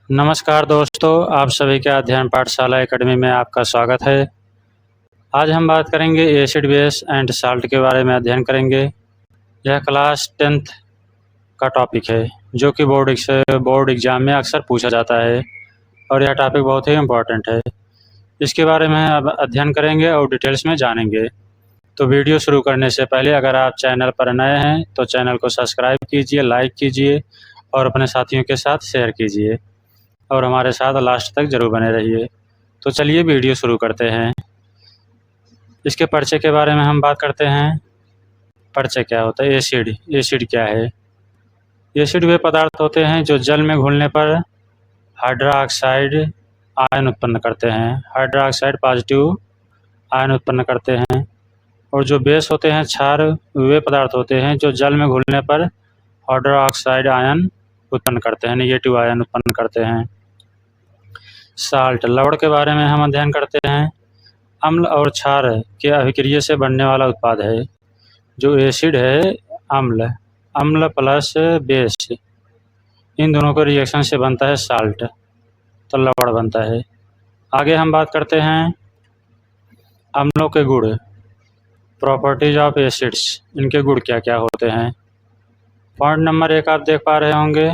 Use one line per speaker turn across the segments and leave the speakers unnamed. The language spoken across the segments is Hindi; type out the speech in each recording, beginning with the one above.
नमस्कार दोस्तों, आप सभी के अध्ययन पाठशाला एकेडमी में आपका स्वागत है। आज हम बात करेंगे एसिड बेस एंड साल्ट के बारे में अध्ययन करेंगे। यह क्लास 10th का टॉपिक है जो कि बोर्ड एग्जाम में अक्सर पूछा जाता है और यह टॉपिक बहुत ही इम्पोर्टेंट है। इसके बारे में अब अध्ययन करेंगे और डिटेल्स में जानेंगे। तो वीडियो शुरू करने से पहले अगर आप चैनल पर नए हैं तो चैनल को सब्सक्राइब कीजिए, लाइक कीजिए और अपने साथियों के साथ शेयर कीजिए और हमारे साथ लास्ट तक ज़रूर बने रहिए। तो चलिए वीडियो शुरू करते हैं। इसके परिचय के बारे में हम बात करते हैं। परिचय क्या होता है? एसिड क्या है? एसिड वे पदार्थ होते हैं जो जल में घुलने पर हाइड्रोक्साइड आयन उत्पन्न करते हैं। हाइड्रोक्साइड पॉजिटिव आयन उत्पन्न करते हैं। और जो बेस होते हैं, क्षार, वे पदार्थ होते हैं जो जल में घुलने पर हाइड्रोक्साइड आयन उत्पन्न करते हैं, नेगेटिव आयन उत्पन्न करते हैं। साल्ट, लवण के बारे में हम अध्ययन करते हैं। अम्ल और क्षार के अभिक्रिया से बनने वाला उत्पाद है। जो एसिड है, अम्ल प्लस बेस, इन दोनों के रिएक्शन से बनता है साल्ट, तो लवण बनता है। आगे हम बात करते हैं अम्लों के गुण, प्रॉपर्टीज ऑफ एसिड्स, इनके गुण क्या क्या होते हैं। पॉइंट नंबर 1 आप देख पा रहे होंगे,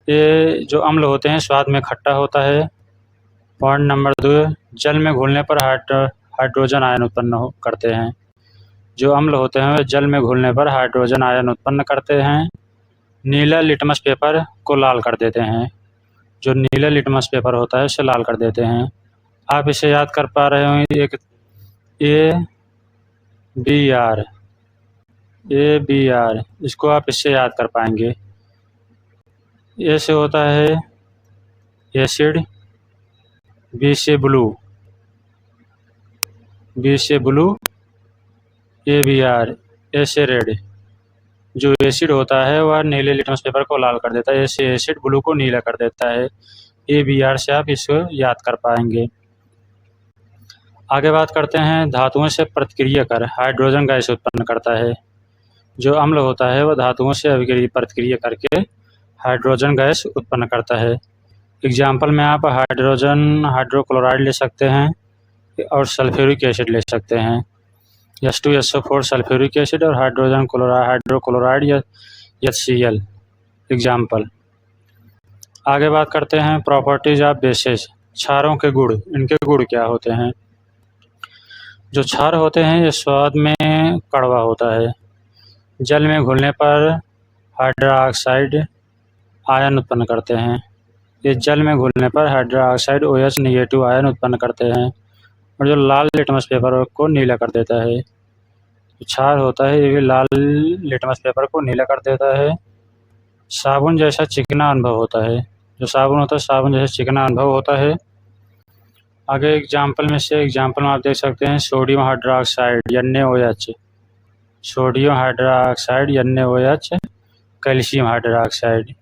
ये जो अम्ल होते हैं स्वाद में खट्टा होता है। पॉइंट नंबर 2, जल में घुलने पर हाइड्रोजन आयन उत्पन्न करते हैं। जो अम्ल होते हैं वे जल में घुलने पर हाइड्रोजन आयन उत्पन्न करते हैं। नीला लिटमस पेपर को लाल कर देते हैं। जो नीला लिटमस पेपर होता है उसे लाल कर देते हैं। आप इसे याद कर पा रहे होंगे, एक ए बी आर, इसको आप इससे याद कर पाएंगे। ए से होता है एसिड, बी से ब्लू, ए बी आर, ए से रेड। जो एसिड होता है वह नीले लिटमस पेपर को लाल कर देता है। ए से एसिड ब्लू को नीला कर देता है। ए बी आर से आप इसको याद कर पाएंगे। आगे बात करते हैं, धातुओं से प्रतिक्रिया कर हाइड्रोजन गैस उत्पन्न करता है। जो अम्ल होता है वह धातुओं से प्रतिक्रिया करके हाइड्रोजन गैस उत्पन्न करता है। एग्जाम्पल में आप हाइड्रोक्लोराइड ले सकते हैं और सल्फ्यूरिक एसिड ले सकते हैं। H2SO4 सल्फ्यूरिक एसिड और हाइड्रोक्लोराइड या HCl एग्जाम्पल। आगे बात करते हैं प्रॉपर्टीज ऑफ बेसेस, क्षारों के गुण, इनके गुण क्या होते हैं। जो क्षार होते हैं ये स्वाद में कड़वा होता है। जल में घुलने पर हाइड्रोक्साइड आयन उत्पन्न करते हैं। ये जल में घुलने पर हाइड्रोक्साइड OH नेगेटिव आयन उत्पन्न करते हैं और जो लाल लिटमस पेपर को नीला कर देता है। क्षार होता है ये भी लाल लिटमस पेपर को नीला कर देता है। साबुन जैसा चिकना अनुभव होता है। जो साबुन होता है साबुन जैसा चिकना अनुभव होता है। आगे एग्जाम्पल में आप देख सकते हैं sodium hydroxide NaOH, sodium hydroxide NaOH, calcium hydroxide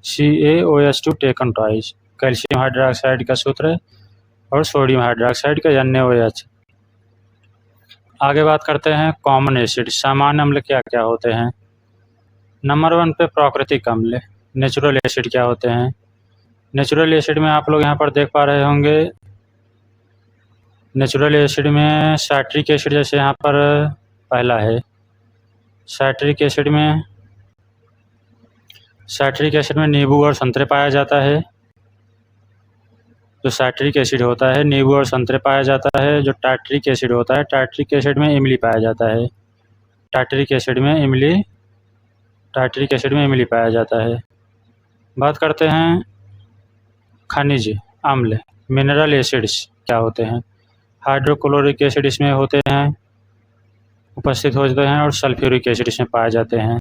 CaOH2 taken twice, calcium hydroxide का सूत्र और सोडियम हाइड्रोक्साइड का NaOH। आगे बात करते हैं कॉमन एसिड, सामान्य अम्ल क्या क्या होते हैं। नंबर 1 पे प्राकृतिक अम्ल, नेचुरल एसिड क्या होते हैं। नेचुरल एसिड में आप लोग यहाँ पर देख पा रहे होंगे, नेचुरल एसिड में साइट्रिक एसिड जैसे यहाँ पर पहला है। साइट्रिक एसिड में नींबू और संतरे पाया जाता है। जो साइट्रिक एसिड होता है नींबू और संतरे पाया जाता है। जो टार्ट्रिक एसिड होता है, टार्ट्रिक एसिड में इमली पाया जाता है। टार्ट्रिक एसिड में इमली पाया जाता है। बात करते हैं खनिज अम्ल, मिनरल एसिड्स क्या होते हैं। हाइड्रोक्लोरिक एसिड इसमें होते हैं, उपस्थित होते हैं और सल्फ्यूरिक एसिड इसमें पाए जाते हैं।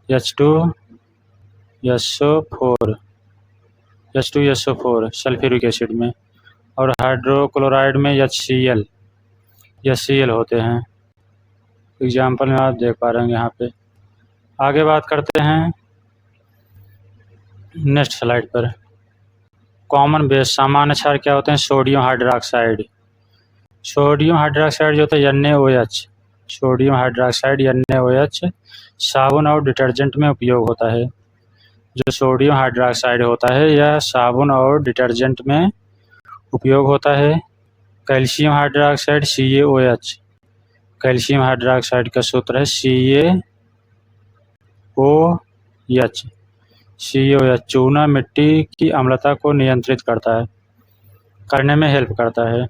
H2SO4 सल्फ्यूरिक एसिड में, और हाइड्रोक्लोराइड में HCl होते हैं। एग्जाम्पल में आप देख पा रहे हैं यहाँ पे। आगे बात करते हैं नेक्स्ट स्लाइड पर, कॉमन बेस, सामान्य क्षार क्या होते हैं। सोडियम हाइड्रोक्साइड जो होता है NaOH, sodium hydroxide NaOH H साबुन और डिटर्जेंट में उपयोग होता है। जो सोडियम हाइड्रोक्साइड होता है यह साबुन और डिटर्जेंट में उपयोग होता है। Calcium hydroxide CaOH, calcium hydroxide का सूत्र है CaOH। CaOH चूना मिट्टी की अम्लता को नियंत्रित करने में हेल्प करता है।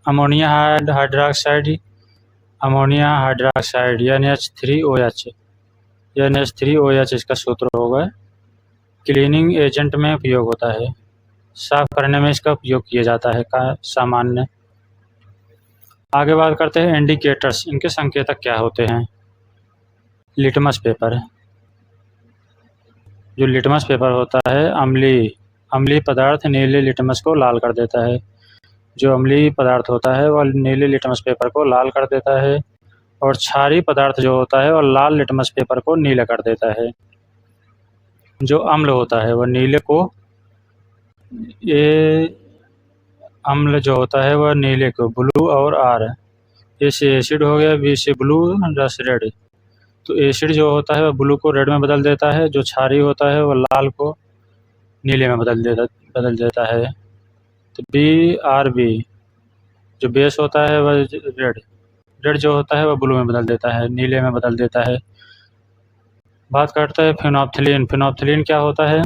अमोनिया हाइड्रोक्साइड NH3OH इसका सूत्र होगा। क्लीनिंग एजेंट में उपयोग होता है, साफ करने में इसका उपयोग किया जाता है सामान्य। आगे बात करते हैं इंडिकेटर्स, इनके संकेतक क्या होते हैं। लिटमस पेपर, जो लिटमस पेपर होता है अम्लीय पदार्थ नीले लिटमस को लाल कर देता है। जो अम्लीय पदार्थ होता है वह नीले लिटमस पेपर को लाल कर देता है, और क्षारीय पदार्थ जो होता है वह लाल लिटमस पेपर को नीला कर देता है। जो अम्ल होता है वह नीले को अम्ल जो होता है वह नीले को ब्लू और R, ए से एसिड हो गया, बी से ब्लू, रस रेड। तो एसिड जो होता है वह ब्लू को रेड में बदल देता है, जो क्षारीय होता है वह लाल को नीले में बदल देता है। तो BRB जो बेस होता है वह रेड जो होता है वह ब्लू में बदल देता है, नीले में बदल देता है। बात करते हैं फिनोप्थिलीन। फिनोप्थिलीन क्या होता है।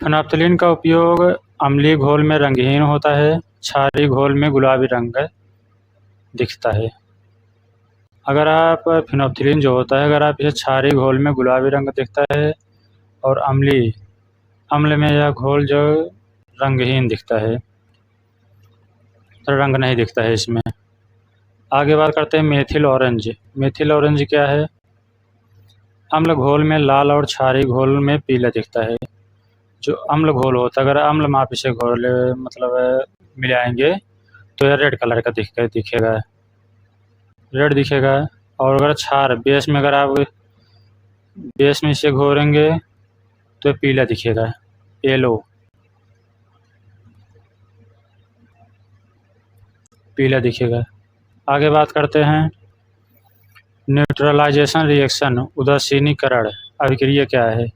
फिनोप्थिलीन का उपयोग अम्लीय घोल में रंगहीन होता है, क्षारीय घोल में गुलाबी रंग दिखता है। अगर आप फिनोप्थिलीन जो होता है अगर आप इसे क्षारीय घोल में गुलाबी रंग दिखता है और अम्ल में यह घोल जो रंगहीन दिखता है, तो रंग नहीं दिखता है इसमें। आगे बात करते हैं मेथिल ऑरेंज। मेथिल ऑरेंज क्या है। अम्ल घोल में लाल और क्षारीय घोल में पीला दिखता है। जो अम्ल घोल होता है अगर अम्ल माप से घोल मिलाएंगे तो यह रेड कलर का दिखेगा, रेड दिखेगा। और अगर क्षार बेस में अगर आप बेस में इसे घोलेंगे तो यह पीला दिखेगा, येलो, पीला दिखेगा। आगे बात करते हैं न्यूट्रलाइजेशन रिएक्शन, उदासीनीकरण अभिक्रिया क्या है।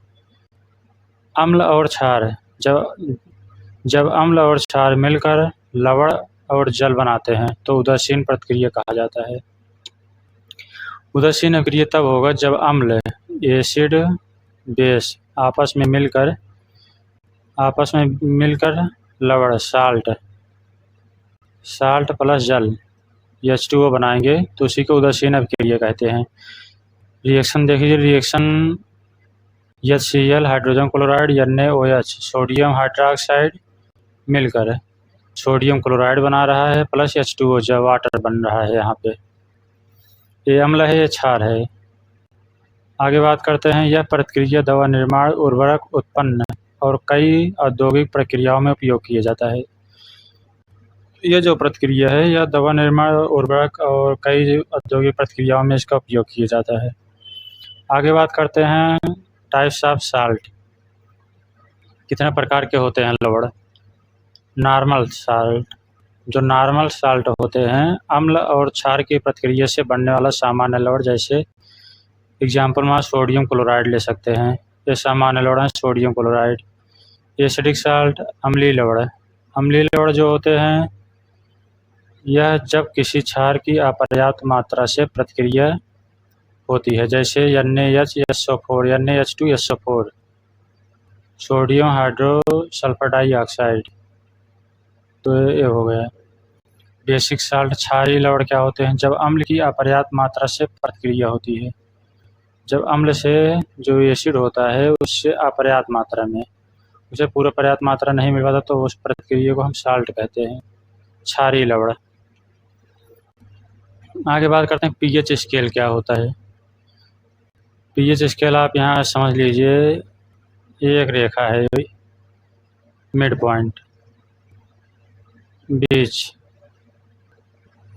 अम्ल और क्षार, जब अम्ल और क्षार मिलकर लवण और जल बनाते हैं तो उदासीन प्रतिक्रिया कहा जाता है। उदासीन अभिक्रिया तब होगा जब अम्ल, एसिड, बेस आपस में मिलकर लवण साल्ट प्लस जल H2O बनाएंगे तो उसी को उदासीन अभिक्रिया कहते हैं। रिएक्शन देखिए, reaction HCl hydrogen chloride NaOH sodium hydroxide मिलकर सोडियम क्लोराइड बना रहा है प्लस H2O जब वाटर बन रहा है। यहाँ पे ये अम्ल है, ये क्षार है। आगे बात करते हैं यह प्रतिक्रिया दवा निर्माण, उर्वरक उत्पन्न और कई औद्योगिक प्रक्रियाओं में उपयोग किया जाता है। यह जो प्रतिक्रिया है यह दवा निर्माण, उर्वरक और कई औद्योगिक प्रक्रियाओं में इसका उपयोग किया जाता है। आगे बात करते हैं टाइप्स ऑफ साल्ट, कितने प्रकार के होते हैं लवण। नॉर्मल साल्ट, जो नॉर्मल साल्ट होते हैं अम्ल और क्षार की प्रतिक्रिया से बनने वाला सामान्य लवण, जैसे एग्जाम्पल में सोडियम क्लोराइड ले सकते हैं, ये सामान्य लवण है सोडियम क्लोराइड। एसिडिक साल्ट अम्लीय लवण, अम्लीय लवण जो होते हैं यह जब किसी क्षार की अपर्याप्त मात्रा से प्रतिक्रिया होती है, जैसे NaHSO4, NaH2SO4, सोडियम हाइड्रोसल्फर डाइऑक्साइड। तो ये हो गया। बेसिक साल्ट क्षारीय लवण क्या होते हैं, जब अम्ल की अपर्याप्त मात्रा से प्रतिक्रिया होती है, जब अम्ल से जो एसिड होता है उससे अपर्याप्त मात्रा में, उसे पूरा पर्याप्त मात्रा नहीं मिल पाता तो उस प्रतिक्रिया को हम साल्ट कहते हैं, क्षारीय लवण। आगे बात करते हैं पीएच स्केल क्या होता है। पीएच स्केल आप यहाँ समझ लीजिए, एक रेखा है मिड पॉइंट बीच,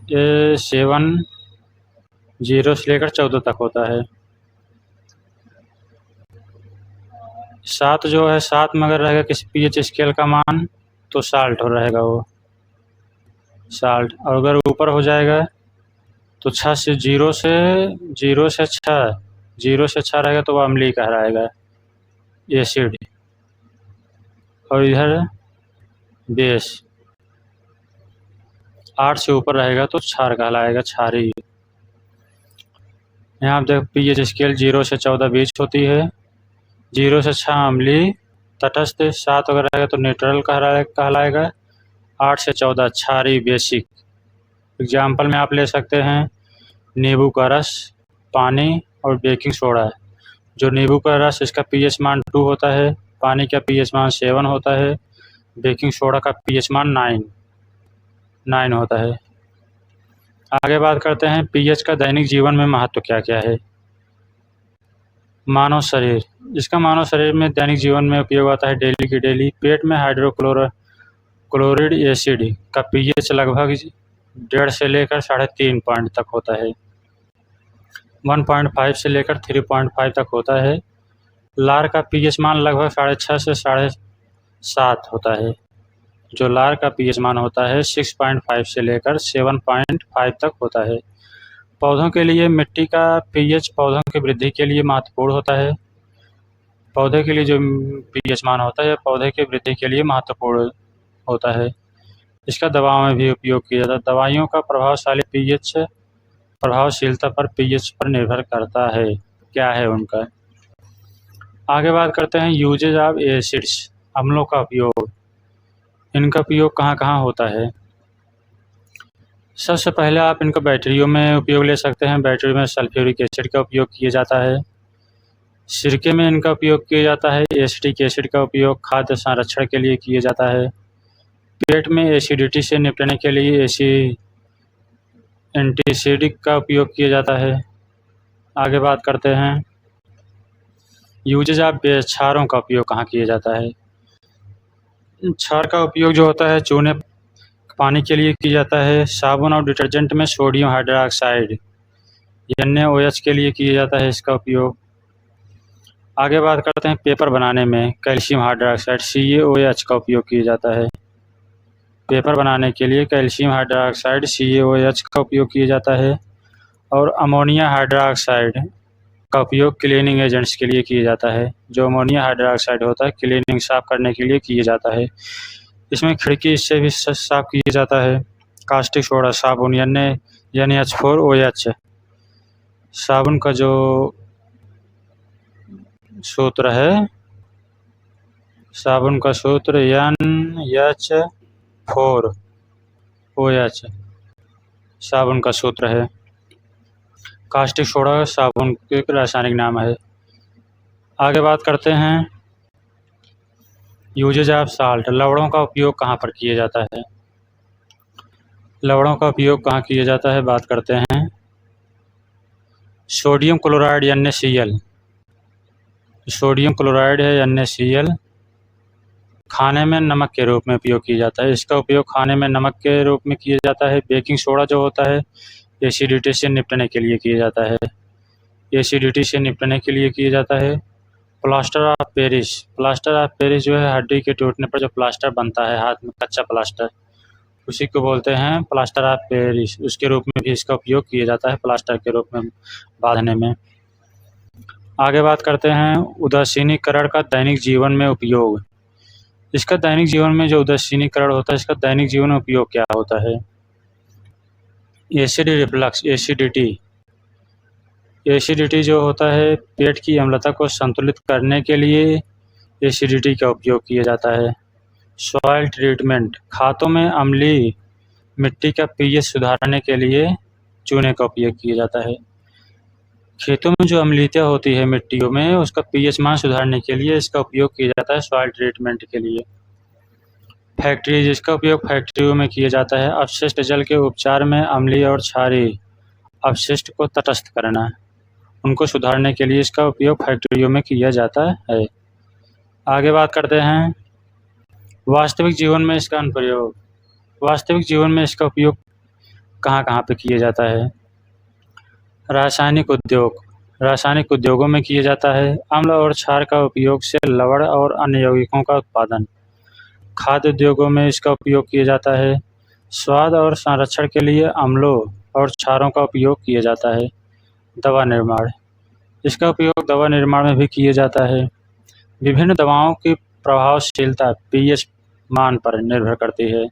ये 7 0 से लेकर 14 तक होता है। 7 जो है 7 में अगर रहेगा किसी पीएच स्केल का मान तो साल्ट हो रहेगा वो साल्ट, और अगर ऊपर हो जाएगा तो 6 से 0 से 6 रहेगा तो वो अम्लीय कहलाएगा, एसिड। और इधर बेस 8 से ऊपर रहेगा तो क्षार कहलाएगा, क्षारीय। यहाँ आप देख पीएच स्केल 0 से 14 बीच होती है, 0 से 6 अम्लीय, तटस्थ, 7 वगैरह रहेगा तो न्यूट्रल कहलाएगा, 8 से 14 क्षारीय, बेसिक। एग्जाम्पल में आप ले सकते हैं नींबू का रस, पानी और बेकिंग सोडा। जो नींबू का रस, इसका पीएच मान 2 होता है, पानी का पीएच मान 7 होता है, बेकिंग सोडा का पीएच मान 9 होता है। आगे बात करते हैं पीएच का दैनिक जीवन में महत्व क्या क्या है। मानव शरीर, इसका मानव शरीर में दैनिक जीवन में उपयोग आता है डेली की डेली। पेट में हाइड्रोक्लोरिक एसिड का पीएच लगभग 1.5 से लेकर 3.5 पॉइंट तक होता है, 1.5 से लेकर 3.5 तक होता है। लार का पीएच मान लगभग 6.5 से 7.5 होता है। जो लार का पीएच मान होता है 6.5 से लेकर 7.5 तक होता है। पौधों के लिए मिट्टी का पीएच पौधों की वृद्धि के लिए महत्वपूर्ण होता है। पौधे के लिए जो पीएच मान होता है पौधे की वृद्धि के लिए महत्वपूर्ण होता है। इसका दवाओं में भी उपयोग किया जाता है। दवाइयों का प्रभावशीलता पर पीएच पर निर्भर करता है, क्या है उनका। आगे बात करते हैं यूजेज ऑफ एसिड्स, अम्लों का उपयोग। इनका उपयोग कहाँ कहाँ होता है। सबसे पहले आप इनका बैटरियों में उपयोग ले सकते हैं। बैटरी में सल्फ्यूरिक एसिड का उपयोग किया जाता है। सिरके में इनका उपयोग किया जाता है। एसिटिक एसिड का उपयोग खाद्य संरक्षण के लिए किया जाता है। पेट में एसिडिटी से निपटने के लिए एंटीएसिडिक का उपयोग किया जाता है। आगे बात करते हैं यूजेज ऑफ बेस, क्षारों का उपयोग कहाँ किया जाता है। क्षार का उपयोग जो होता है चूने पानी के लिए किया जाता है। साबुन और डिटर्जेंट में सोडियम हाइड्रोक्साइड NaOH के लिए किया जाता है इसका उपयोग। आगे बात करते हैं पेपर बनाने में कैल्शियम हाइड्रोक्साइड CaOH का उपयोग किया जाता है। पेपर बनाने के लिए कैल्शियम हाइड्रोक्साइड CaOH का उपयोग किया जाता है। और अमोनिया हाइड्रोक्साइड का उपयोग क्लीनिंग एजेंट्स के लिए किया जाता है। जो अमोनिया हाइड्रोक्साइड होता है क्लीनिंग साफ करने के लिए किया जाता है। इसमें खिड़की इससे भी साफ किया जाता है। कास्टिक सोडा, साबुन NaH4OH, साबुन का जो सूत्र है, साबुन का सूत्र NH4OH साबुन का सूत्र है। कास्टिक सोडा साबुन के रासायनिक नाम है। आगे बात करते हैं यूजेज ऑफ साल्ट, लवणों का उपयोग कहाँ पर किया जाता है। लवणों का उपयोग कहाँ किया जाता है, बात करते हैं sodium chloride NaCl। Sodium chloride है NaCl, खाने में नमक के रूप में उपयोग किया जाता है। इसका उपयोग खाने में नमक के रूप में किया जाता है। बेकिंग सोडा जो होता है एसिडिटी से निपटने के लिए किया जाता है। एसिडिटी से निपटने के लिए किया जाता है। प्लास्टर ऑफ पेरिस जो है हड्डी के टूटने पर जो प्लास्टर बनता है हाथ में, कच्चा प्लास्टर, उसी को बोलते हैं प्लास्टर ऑफ पेरिस। उसके रूप में भी इसका उपयोग किया जाता है, प्लास्टर के रूप में बांधने में। आगे बात करते हैं उदासीनीकरण का दैनिक जीवन में उपयोग। इसका दैनिक जीवन में जो उदासीनीकरण होता है इसका दैनिक जीवन में उपयोग क्या होता है। एसिड रिफ्लक्स, एसिडिटी जो होता है पेट की अम्लता को संतुलित करने के लिए एसिडिटी का उपयोग किया जाता है। सॉइल ट्रीटमेंट, खातों में अम्लीय मिट्टी का पीएच सुधारने के लिए चूने का उपयोग किया जाता है। खेतों में जो अम्लीयता होती है मिट्टियों में उसका पीएच मान सुधारने के लिए इसका उपयोग किया जाता है सॉइल ट्रीटमेंट के लिए। फैक्ट्री, जिसका उपयोग फैक्ट्रियों में किया जाता है अपशिष्ट जल के उपचार में, अम्लीय और क्षारीय अपशिष्ट को तटस्थ करना, उनको सुधारने के लिए इसका उपयोग फैक्ट्रियों में किया जाता है। आगे बात करते हैं वास्तविक जीवन में इसका अनुप्रयोग। वास्तविक जीवन में इसका उपयोग कहाँ कहाँ पे किया जाता है। रासायनिक उद्योगों में किया जाता है। अम्ल और क्षार का उपयोग से लवण और अन्य यौगिकों का उत्पादन। खाद्य उद्योगों में इसका उपयोग किया जाता है। स्वाद और संरक्षण के लिए अम्लों और क्षारों का उपयोग किया जाता है। दवा निर्माण, इसका उपयोग दवा निर्माण में भी किया जाता है। विभिन्न दवाओं की प्रभावशीलता पीएच मान पर निर्भर करती है।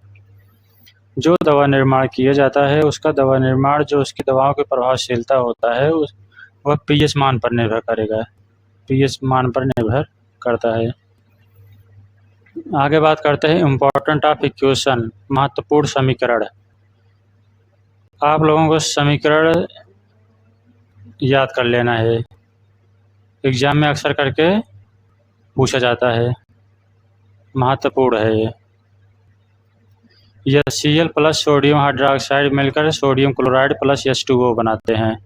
जो दवा निर्माण किया जाता है उसका दवा निर्माण जो उसकी दवाओं की प्रभावशीलता होता है वह पीएच मान पर निर्भर करेगा, पीएच मान पर निर्भर करता है। आगे बात करते हैं इम्पोर्टेंट ऑफ इक्वेशन, महत्वपूर्ण समीकरण। आप लोगों को समीकरण याद कर लेना है, एग्जाम में अक्सर करके पूछा जाता है, महत्वपूर्ण है ये। यह Cl प्लस सोडियम हाइड्रोक्साइड मिलकर सोडियम क्लोराइड प्लस H2O बनाते हैं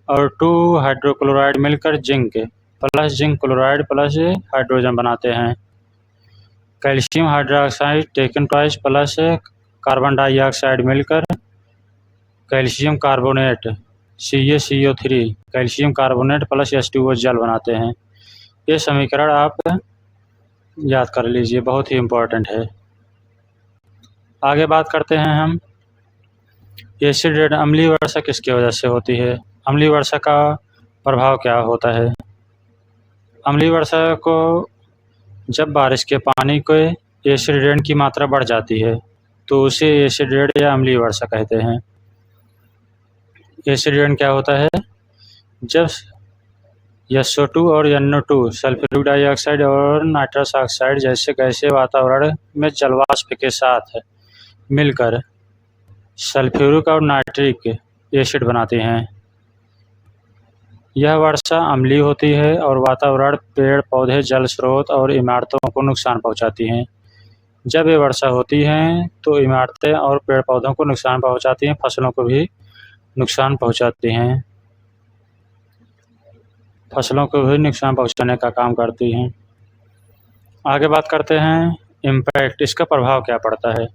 और 2 हाइड्रोक्लोराइड मिलकर zinc plus zinc chloride plus hydrogen बनाते हैं। Calcium hydroxide taken twice plus carbon dioxide मिलकर calcium carbonate CaCO3 calcium carbonate plus H2O जल बनाते हैं। ये समीकरण आप याद कर लीजिए, बहुत ही इम्पोर्टेंट है। आगे बात करते हैं हम एसिड रेन, अम्लीय वर्षा किसकी वजह से होती है? अम्लीय वर्षा का प्रभाव क्या होता है? अम्लीय वर्षा को जब बारिश के पानी को एसिड रेन की मात्रा बढ़ जाती है तो उसे एसिड रेन या अम्लीय वर्षा कहते हैं। एसिड रेन क्या होता है? जब SO2 और NO2 सल्फ्यूरिक डाइऑक्साइड और नाइट्रस ऑक्साइड जैसे गैसें वातावरण में जलवाष्प के साथ मिलकर सल्फ्यूरिक और नाइट्रिक एसिड बनाते हैं। यह वर्षा अम्लीय होती है और वातावरण, पेड़ पौधे, जल स्रोत और इमारतों को नुकसान पहुंचाती हैं। जब ये वर्षा होती है तो इमारतें और पेड़ पौधों को नुकसान पहुंचाती हैं, फसलों को भी नुकसान पहुंचाती हैं, फसलों को भी नुकसान पहुंचाने का काम करती हैं। आगे बात करते हैं इम्पैक्ट, इसका प्रभाव क्या पड़ता है?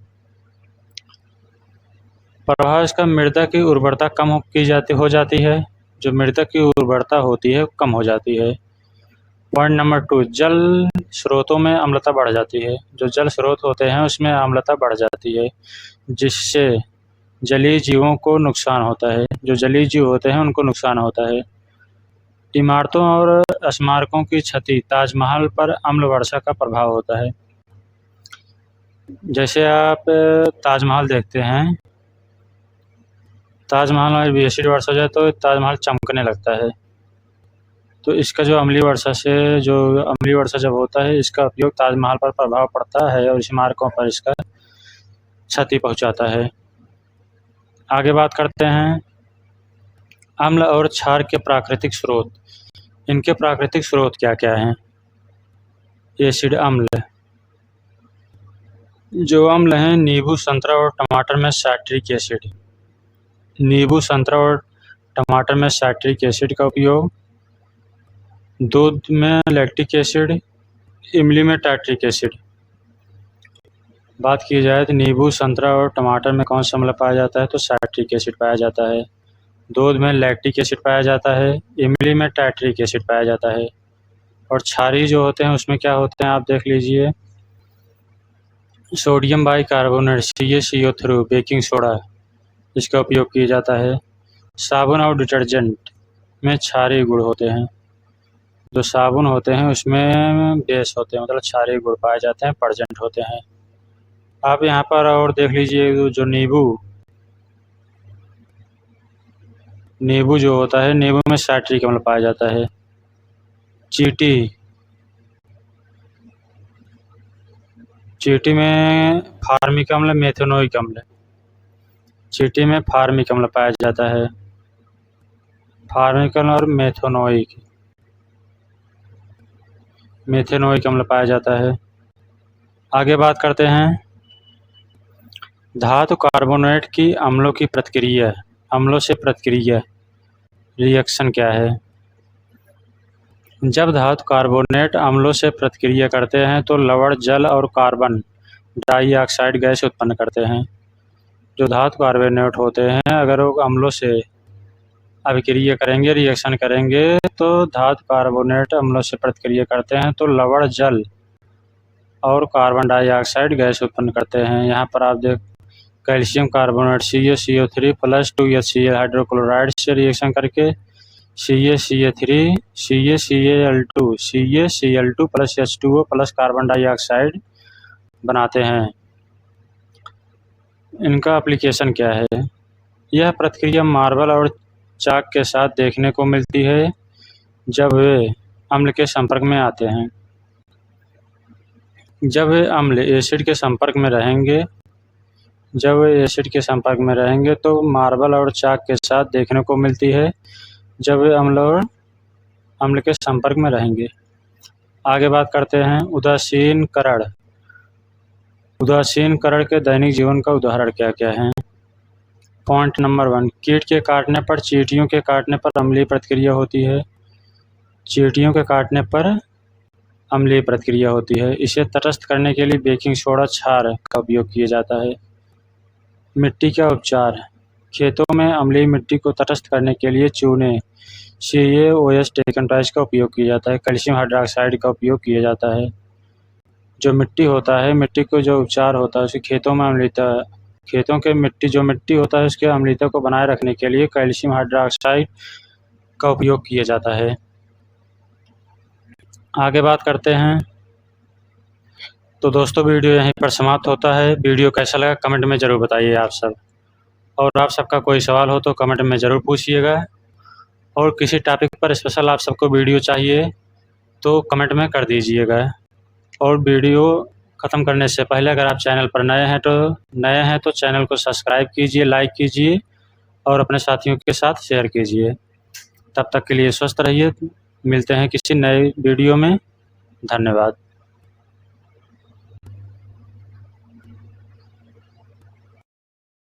प्रभाव इसका मृदा की उर्वरता कम हो जाती है, जो मृदा की उर्वरता होती है कम हो जाती है। पॉइंट नंबर 2, जल स्रोतों में अम्लता बढ़ जाती है। जो जल स्रोत होते हैं उसमें अम्लता बढ़ जाती है जिससे जलीय जीवों को नुकसान होता है, जो जलीय जीव होते हैं उनको नुकसान होता है। इमारतों और स्मारकों की क्षति, ताजमहल पर अम्ल वर्षा का प्रभाव होता है। जैसे आप ताजमहल देखते हैं, ताजमहल में भी एसिड वर्षा हो जाए तो ताजमहल चमकने लगता है। तो इसका जो अम्लीय वर्षा जब होता है इसका उपयोग ताजमहल पर प्रभाव पड़ता है और स्मारकों पर इसका क्षति पहुंचाता है। आगे बात करते हैं अम्ल और क्षार के प्राकृतिक स्रोत। इनके प्राकृतिक स्रोत क्या क्या हैं? एसिड अम्ल, जो अम्ल हैं नींबू, संतरा और टमाटर में साइट्रिक एसिड। नींबू, संतरा और टमाटर में साइट्रिक एसिड का उपयोग, दूध में लैक्टिक एसिड, इमली में टार्ट्रिक एसिड। बात की जाए तो नींबू, संतरा और टमाटर में कौन सा अम्ल पाया जाता है? तो साइट्रिक एसिड पाया जाता है। दूध में लैक्टिक एसिड पाया जाता है, इमली में टार्ट्रिक एसिड पाया जाता है। और क्षारीय जो होते हैं उसमें क्या होते हैं आप देख लीजिए, sodium bicarbonate CaCO3 baking soda, इसका उपयोग किया जाता है। साबुन और डिटर्जेंट में क्षारीय गुण होते हैं। जो साबुन होते हैं उसमें बेस होते हैं, मतलब क्षारीय गुण पाए जाते हैं, पर्जेंट होते हैं। आप यहाँ पर और देख लीजिए, जो नींबू जो होता है, नींबू में साइट्रिक अम्ल पाया जाता है। चींटी में फार्मिक अम्ल, मेथेनोइक अम्ल। चींटी में फार्मिक अम्ल पाया जाता है, फार्मिक अम्ल और मेथेनोइक अम्ल पाया जाता है। आगे बात करते हैं धातु कार्बोनेट की अम्लों से प्रतिक्रिया, रिएक्शन क्या है? जब धातु कार्बोनेट अम्लों से प्रतिक्रिया करते हैं तो लवण, जल और कार्बन डाइऑक्साइड गैस उत्पन्न करते हैं। जो धातु कार्बोनेट होते हैं अगर वो अम्लों से अभिक्रिया करेंगे, रिएक्शन करेंगे, तो धातु कार्बोनेट अम्लों से प्रतिक्रिया करते हैं तो लवण, जल और कार्बन डाइऑक्साइड गैस उत्पन्न करते हैं। यहाँ पर आप calcium carbonate CaCO3 plus 2HCl hydrochloride से रिएक्शन करके CaCa3 CaCal2 CaCl2 plus H2O plus carbon dioxide बनाते हैं। इनका एप्लीकेशन क्या है? यह प्रतिक्रिया मार्बल और चाक के साथ देखने को मिलती है जब वे अम्ल के संपर्क में आते हैं। जब वे अम्ल एसिड के संपर्क में रहेंगे तो मार्बल और चाक के साथ देखने को मिलती है जब वे अम्ल के संपर्क में रहेंगे। आगे बात करते हैं उदासीन करण। उदासीन करण के दैनिक जीवन का उदाहरण क्या क्या है? पॉइंट नंबर 1, कीट के काटने पर चींटियों के काटने पर अम्लीय प्रतिक्रिया होती है। चींटियों के काटने पर अम्लीय प्रतिक्रिया होती है। इसे तटस्थ करने के लिए बेकिंग सोडा क्षार का उपयोग किया जाता है। मिट्टी का उपचार। खेतों में अम्लीय मिट्टी को तटस्थ करने के लिए चूने CaOH टेकनटाइज का उपयोग किया जाता है। कैल्शियम हाइड्रोक्साइड का उपयोग किया जाता है। जो मिट्टी होता है, मिट्टी को जो उपचार होता है, उसकी खेतों में मिट्टी होता है उसके अम्लीयता को बनाए रखने के लिए कैल्शियम हाइड्रोक्साइड का उपयोग किया जाता है। आगे बात करते हैं। तो दोस्तों वीडियो यहीं पर समाप्त होता है। वीडियो कैसा लगा कमेंट में ज़रूर बताइए आप सब, और आप सबका कोई सवाल हो तो कमेंट में ज़रूर पूछिएगा, और किसी टॉपिक पर स्पेशल आप सबको वीडियो चाहिए तो कमेंट में कर दीजिएगा। और वीडियो ख़त्म करने से पहले अगर आप चैनल पर नए हैं तो चैनल को सब्सक्राइब कीजिए, लाइक कीजिए और अपने साथियों के साथ शेयर कीजिए। तब तक के लिए स्वस्थ रहिए। मिलते हैं किसी नए वीडियो में। धन्यवाद।